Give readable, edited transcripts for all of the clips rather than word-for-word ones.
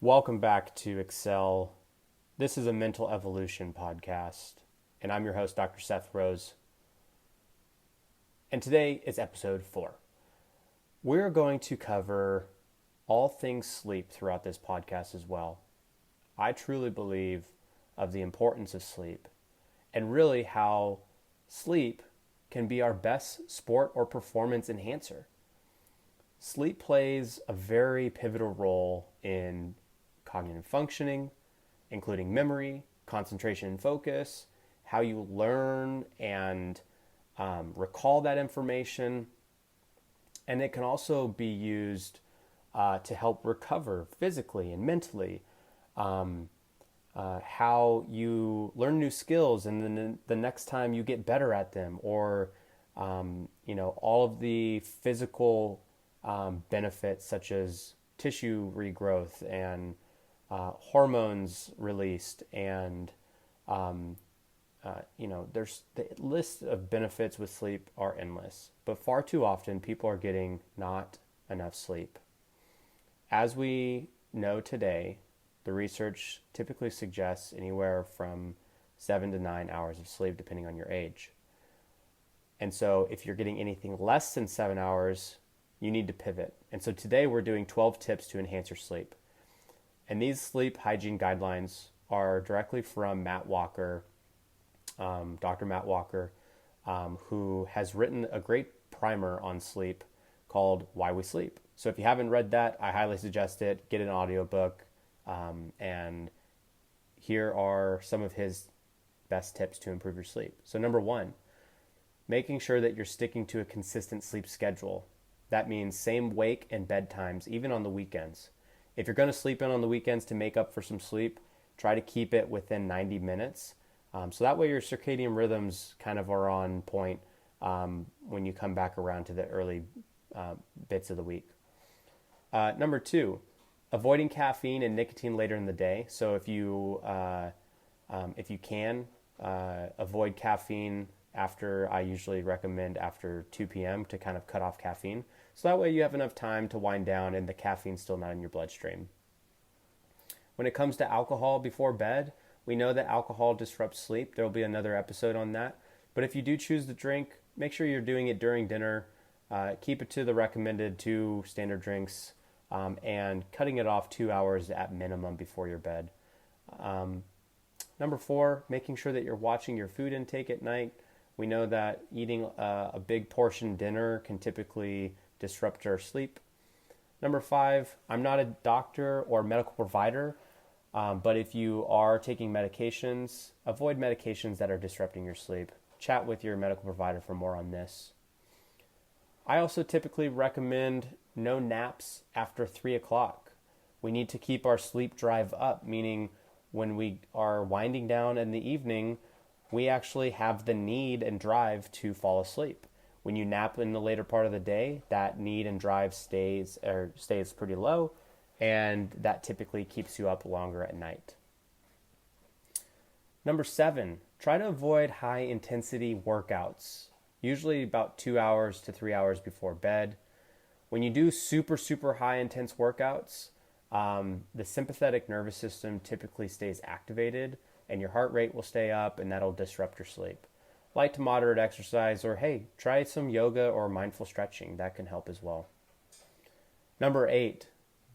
Welcome back to Excel. This is a mental evolution podcast, and I'm your host, Dr. Seth Rose. And today is episode 4. We're going to cover all things sleep throughout this podcast as well. I truly believe of the importance of sleep and really how sleep can be our best sport or performance enhancer. Sleep plays a very pivotal role in cognitive functioning, including memory, concentration and focus, how you learn and recall that information. And it can also be used to help recover physically and mentally, how you learn new skills and then the next time you get better at them, or all of the physical benefits such as tissue regrowth and hormones released, and there's the list of benefits with sleep are endless, but far too often people are getting not enough sleep. As we know today, the research typically suggests anywhere from 7 to 9 hours of sleep depending on your age. And so if you're getting anything less than 7 hours, you need to pivot. And so today we're doing 12 tips to enhance your sleep. And these sleep hygiene guidelines are directly from Matt Walker, Dr. Matt Walker, who has written a great primer on sleep called Why We Sleep. So if you haven't read that, I highly suggest it. Get an audiobook. And here are some of his best tips to improve your sleep. So number 1, making sure that you're sticking to a consistent sleep schedule. That means same wake and bedtimes, even on the weekends. If you're going to sleep in on the weekends to make up for some sleep, try to keep it within 90 minutes. So that way your circadian rhythms kind of are on point when you come back around to the early bits of the week. Number 2, avoiding caffeine and nicotine later in the day. So if you can avoid caffeine I usually recommend after 2 p.m. to kind of cut off caffeine. So that way you have enough time to wind down and the caffeine's still not in your bloodstream. When it comes to alcohol before bed, we know that alcohol disrupts sleep. There will be another episode on that. But if you do choose to drink, make sure you're doing it during dinner. Keep it to the recommended 2 standard drinks, and cutting it off 2 hours at minimum before your bed. Number 4, making sure that you're watching your food intake at night. We know that eating a big portion dinner can typically disrupt our sleep. Number 5, I'm not a doctor or medical provider, but if you are taking medications, avoid medications that are disrupting your sleep. Chat with your medical provider for more on this. I also typically recommend no naps after 3 o'clock. We need to keep our sleep drive up, meaning when we are winding down in the evening, we actually have the need and drive to fall asleep. When you nap in the later part of the day, that need and drive stays pretty low, and that typically keeps you up longer at night. Number 7, try to avoid high intensity workouts, usually about 2 hours to 3 hours before bed. When you do super high intense workouts, the sympathetic nervous system typically stays activated and your heart rate will stay up, and that'll disrupt your sleep. Light to moderate exercise, or hey, try some yoga or mindful stretching. That can help as well. Number 8,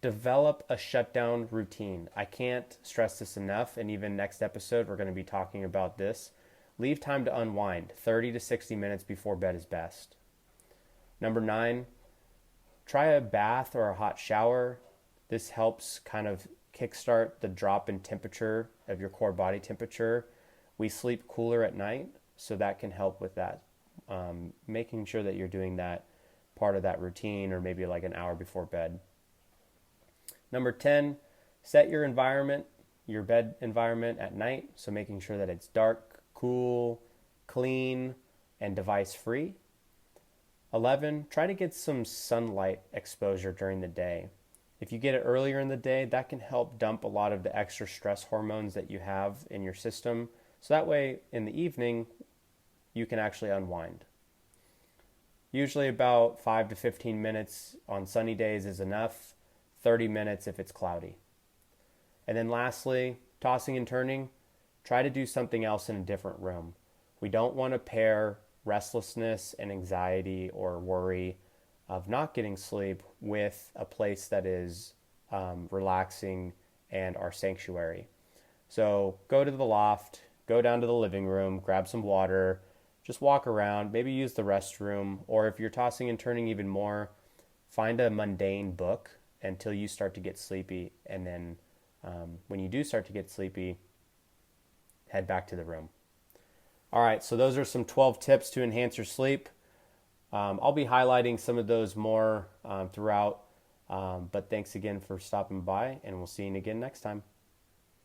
develop a shutdown routine. I can't stress this enough, and even next episode we're going to be talking about this. Leave time to unwind. 30 to 60 minutes before bed is best. Number 9, try a bath or a hot shower. This helps kind of kickstart the drop in temperature of your core body temperature. We sleep cooler at night, so that can help with that. Making sure that you're doing that part of that routine, or maybe like an hour before bed. Number 10, set your environment, your bed environment at night. So making sure that it's dark, cool, clean, and device free. 11, try to get some sunlight exposure during the day. If you get it earlier in the day, that can help dump a lot of the extra stress hormones that you have in your system. So that way, in the evening, you can actually unwind. Usually about 5 to 15 minutes on sunny days is enough, 30 minutes if it's cloudy. And then lastly, tossing and turning, try to do something else in a different room. We don't want to pair restlessness and anxiety or worry of not getting sleep with a place that is relaxing and our sanctuary. So go to the loft, go down to the living room, grab some water, just walk around, maybe use the restroom, or if you're tossing and turning even more, find a mundane book until you start to get sleepy. And then when you do start to get sleepy, head back to the room. All right, so those are some 12 tips to enhance your sleep. I'll be highlighting some of those more throughout, but thanks again for stopping by, and we'll see you again next time.